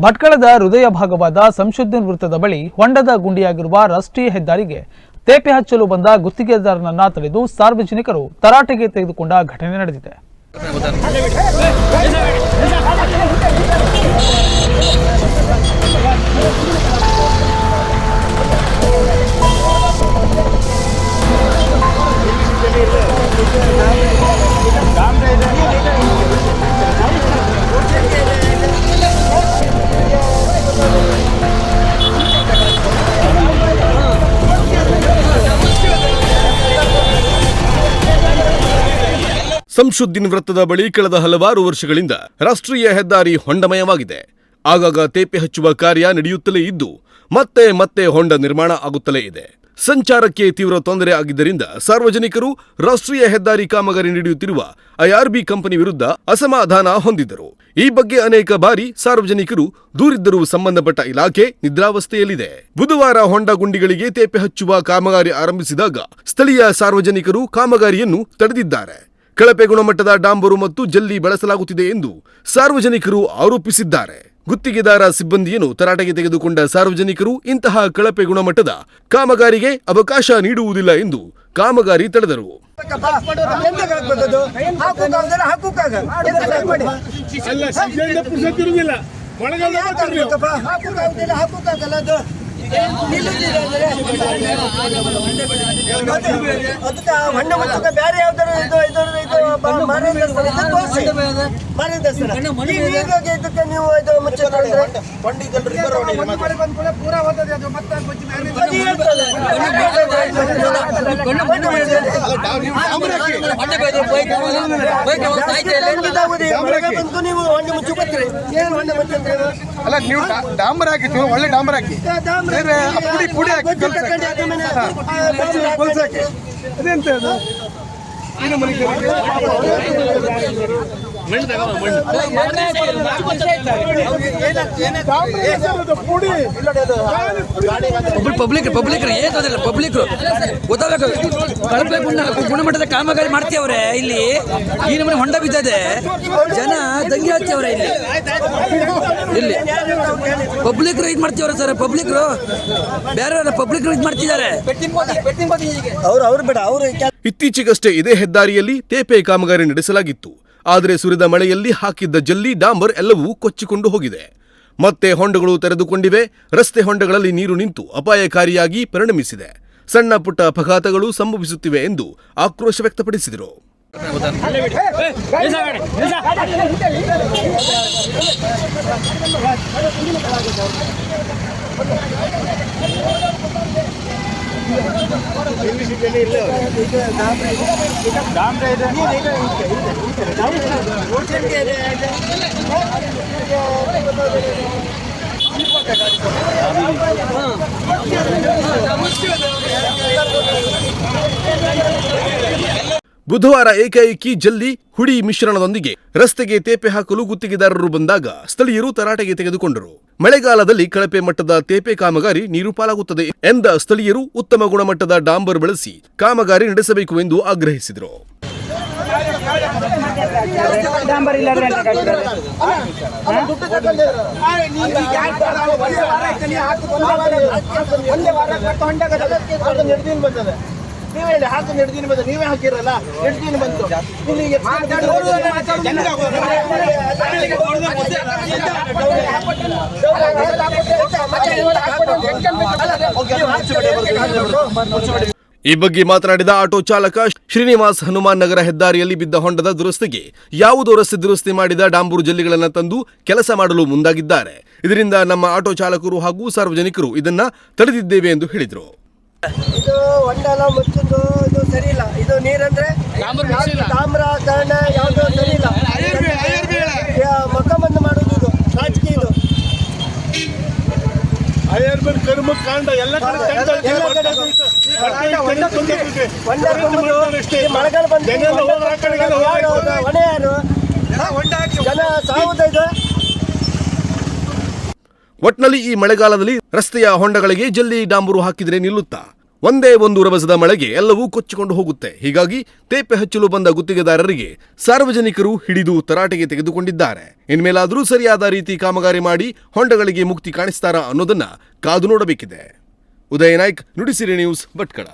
ಭಟ್ಕಳದ ಹೃದಯ ಭಾಗವಾದ ಸಂಶುದ್ಧೀನ್ ವೃತ್ತದ ಬಳಿ ಹೊಂಡದ ಗುಂಡಿಯಾಗಿರುವ ರಾಷ್ಟ್ರೀಯ ಹೆದ್ದಾರಿಗೆ ತೇಪೆ ಹಚ್ಚಲು ಬಂದ ಗುತ್ತಿಗೆದಾರನನ್ನ ತಡೆದು ಸಾರ್ವಜನಿಕರು ತರಾಟೆಗೆ ತೆಗೆದುಕೊಂಡ ಘಟನೆ ನಡೆದಿದೆ. ಸಂಶುದ್ಧೀನ್ ವೃತ್ತದ ಬಳಿ ಕಳೆದ ಹಲವಾರು ವರ್ಷಗಳಿಂದ ರಾಷ್ಟ್ರೀಯ ಹೆದ್ದಾರಿ ಹೊಂಡಮಯವಾಗಿದೆ. ಆಗಾಗ ತೇಪೆ ಹಚ್ಚುವ ಕಾರ್ಯ ನಡೆಯುತ್ತಲೇ ಇದ್ದು ಮತ್ತೆ ಹೊಂಡ ನಿರ್ಮಾಣ ಆಗುತ್ತಲೇ ಇದೆ. ಸಂಚಾರಕ್ಕೆ ತೀವ್ರ ತೊಂದರೆ ಆಗಿದ್ದರಿಂದ ಸಾರ್ವಜನಿಕರು ರಾಷ್ಟ್ರೀಯ ಹೆದ್ದಾರಿ ಕಾಮಗಾರಿ ನಡೆಯುತ್ತಿರುವ IRB ಕಂಪನಿ ವಿರುದ್ಧ ಅಸಮಾಧಾನ ಹೊಂದಿದ್ದರು. ಈ ಬಗ್ಗೆ ಅನೇಕ ಬಾರಿ ಸಾರ್ವಜನಿಕರು ದೂರಿದ್ದರೂ ಸಂಬಂಧಪಟ್ಟ ಇಲಾಖೆ ನಿದ್ರಾವಸ್ಥೆಯಲ್ಲಿದೆ. ಬುಧವಾರ ಹೊಂಡ ಗುಂಡಿಗಳಿಗೆ ತೇಪೆ ಹಚ್ಚುವ ಕಾಮಗಾರಿ ಆರಂಭಿಸಿದಾಗ ಸ್ಥಳೀಯ ಸಾರ್ವಜನಿಕರು ಕಾಮಗಾರಿಯನ್ನು ತಡೆದಿದ್ದಾರೆ. ಕಳಪೆ ಗುಣಮಟ್ಟದ ಡಾಂಬರು ಮತ್ತು ಜಲ್ಲಿ ಬಳಸಲಾಗುತ್ತಿದೆ ಎಂದು ಸಾರ್ವಜನಿಕರು ಆರೋಪಿಸಿದ್ದಾರೆ. ಗುತ್ತಿಗೆದಾರ ಸಿಬ್ಬಂದಿಯನ್ನು ತರಾಟೆಗೆ ತೆಗೆದುಕೊಂಡ ಸಾರ್ವಜನಿಕರು ಇಂತಹ ಕಳಪೆ ಗುಣಮಟ್ಟದ ಕಾಮಗಾರಿಗೆ ಅವಕಾಶ ನೀಡುವುದಿಲ್ಲ ಎಂದು ಕಾಮಗಾರಿ ತಡೆದರು. ಬೇರೆ ನೀವು ಅಲ್ಲ ನೀವು ಡಾಂಬರ್ ಹಾಕಿತ್ತು, ಒಳ್ಳೆ ಡಾಂಬರ್ ಹಾಕಿ ಪುಡಿ ಹಾಕಿ ಅದೆಂತ ಅದು ಗುಣಮಟ್ಟದ ಕಾಮಗಾರಿ ಮಾಡ್ತೀವ್ರೆ. ಇಲ್ಲಿ ಈ ನಮ್ಮನೆ ಹೊಂಡ ಬಿದ್ದದೆ, ಜನ ದಂಗೆ ಹಚ್ಚಿವ್ರೆ. ಇಲ್ಲಿ ಪಬ್ಲಿಕ್ರು ಇದು ಮಾಡ್ತೀವ್ರೆ ಸರ್. ಪಬ್ಲಿಕ್ರು ಬೇರೆ ಪಬ್ಲಿಕ್ರು ಇದು ಮಾಡ್ತಿದ್ದಾರೆ. ಇತ್ತೀಚೆಗಷ್ಟೇ ಇದೇ ಹೆದ್ದಾರಿಯಲ್ಲಿ ತೇಪೆ ಕಾಮಗಾರಿ ನಡೆಸಲಾಗಿತ್ತು. ಆದರೆ ಸುರಿದ ಮಳೆಯಲ್ಲಿ ಹಾಕಿದ್ದ ಜಲ್ಲಿ ಡಾಂಬರ್ ಎಲ್ಲವೂ ಕೊಚ್ಚಿಕೊಂಡು ಹೋಗಿದೆ. ಮತ್ತೆ ಹೊಂಡಗಳು ತೆರೆದುಕೊಂಡಿವೆ. ರಸ್ತೆ ಹೊಂಡಗಳಲ್ಲಿ ನೀರು ನಿಂತು ಅಪಾಯಕಾರಿಯಾಗಿ ಪರಿಣಮಿಸಿದೆ. ಸಣ್ಣ ಪುಟ್ಟ ಅಪಘಾತಗಳು ಸಂಭವಿಸುತ್ತಿವೆ ಎಂದು ಆಕ್ರೋಶ ವ್ಯಕ್ತಪಡಿಸಿದರು. ಬುಧವಾರ ಏಕಾಏಕಿ ಜಲ್ಲಿ ಹುಡಿ ಮಿಶ್ರಣದೊಂದಿಗೆ ರಸ್ತೆಗೆ ತೇಪೆ ಹಾಕಲು ಗುತ್ತಿಗೆದಾರರು ಬಂದಾಗ ಸ್ಥಳೀಯರು ತರಾಟೆಗೆ ತೆಗೆದುಕೊಂಡರು. ಮಳೆಗಾಲದಲ್ಲಿ ಕಳಪೆ ಮಟ್ಟದ ತೇಪೆ ಕಾಮಗಾರಿ ನೀರು ಪಾಲಾಗುತ್ತದೆ ಎಂದ ಸ್ಥಳೀಯರು ಉತ್ತಮ ಗುಣಮಟ್ಟದ ಡಾಂಬರ್ ಬಳಸಿ ಕಾಮಗಾರಿ ನಡೆಸಬೇಕು ಎಂದು ಆಗ್ರಹಿಸಿದರು. ನೀವೇ ಹೇಳಿ, ಹಾಕಿ ನಡೆದಿನ ಬಂದ ನೀವೇ ಹಾಕಿರಲ್ಲ, ನಡೆದಿನ ಬಂತು ಇಲ್ಲಿಗೆ ಈ ಬಗ್ಗೆ ಮಾತನಾಡಿದ ಆಟೋ ಚಾಲಕ ಶ್ರೀನಿವಾಸ್, ಹನುಮಾನ್ ನಗರ ಹೆದ್ದಾರಿಯಲ್ಲಿ ಬಿದ್ದ ಹೊಂಡದ ದುರಸ್ತಿಗೆ ಯಾವುದೋ ರಸ್ತೆ ದುರಸ್ತಿ ಮಾಡಿದ ಡಾಂಬೂರು ಜಲ್ಲಿಗಳನ್ನು ತಂದು ಕೆಲಸ ಮಾಡಲು ಮುಂದಾಗಿದ್ದಾರೆ. ಇದರಿಂದ ನಮ್ಮ ಆಟೋ ಚಾಲಕರು ಹಾಗೂ ಸಾರ್ವಜನಿಕರು ಇದನ್ನ ತಡೆದಿದ್ದೇವೆ ಎಂದು ಹೇಳಿದರು. ಇದು ಹೊಂಡಲ ಮುಚ್ಚಿದ್ದು ಇದು ಸರಿ ಇಲ್ಲ. ಇದು ನೀರಂದ್ರೆ ತಾಮ್ರ ಯಾವುದು ಸರಿ ಇಲ್ಲ. ಮಕ್ಕಬಂದು ಮಾಡೋದು ಇದು ರಾಜಕೀಯ. ಇದು ಕರ್ಮಕಾಂಡ ಎಲ್ಲ ಮಳೆಗಾಲ ಬಂದು ಹೊಣೆ ಯಾರು? ಜನ ಸಾವುದೈದು. ಒಟ್ನಲ್ಲಿ ಈ ಮಳೆಗಾಲದಲ್ಲಿ ರಸ್ತೆಯ ಹೊಂಡಗಳಿಗೆ ಜಲ್ಲಿ ಡಾಂಬರು ಹಾಕಿದ್ರೆ ನಿಲ್ಲುತ್ತಾ? ಒಂದೇ ಒಂದು ರಭಸದ ಮಳೆಗೆ ಎಲ್ಲವೂ ಕೊಚ್ಚಿಕೊಂಡು ಹೋಗುತ್ತೆ. ಹೀಗಾಗಿ ತೇಪೆ ಹಚ್ಚಲು ಬಂದ ಗುತ್ತಿಗೆದಾರರಿಗೆ ಸಾರ್ವಜನಿಕರು ಹಿಡಿದು ತರಾಟೆಗೆ ತೆಗೆದುಕೊಂಡಿದ್ದಾರೆ. ಇನ್ಮೇಲಾದರೂ ಸರಿಯಾದ ರೀತಿ ಕಾಮಗಾರಿ ಮಾಡಿ ಹೊಂಡಗಳಿಗೆ ಮುಕ್ತಿ ಕಾಣಿಸ್ತಾರಾ ಅನ್ನೋದನ್ನ ಕಾದು ನೋಡಬೇಕಿದೆ. ಉದಯ ನಾಯ್ಕ್, ನುಡಿಸಿರಿ ನ್ಯೂಸ್, ಭಟ್ಕಳ.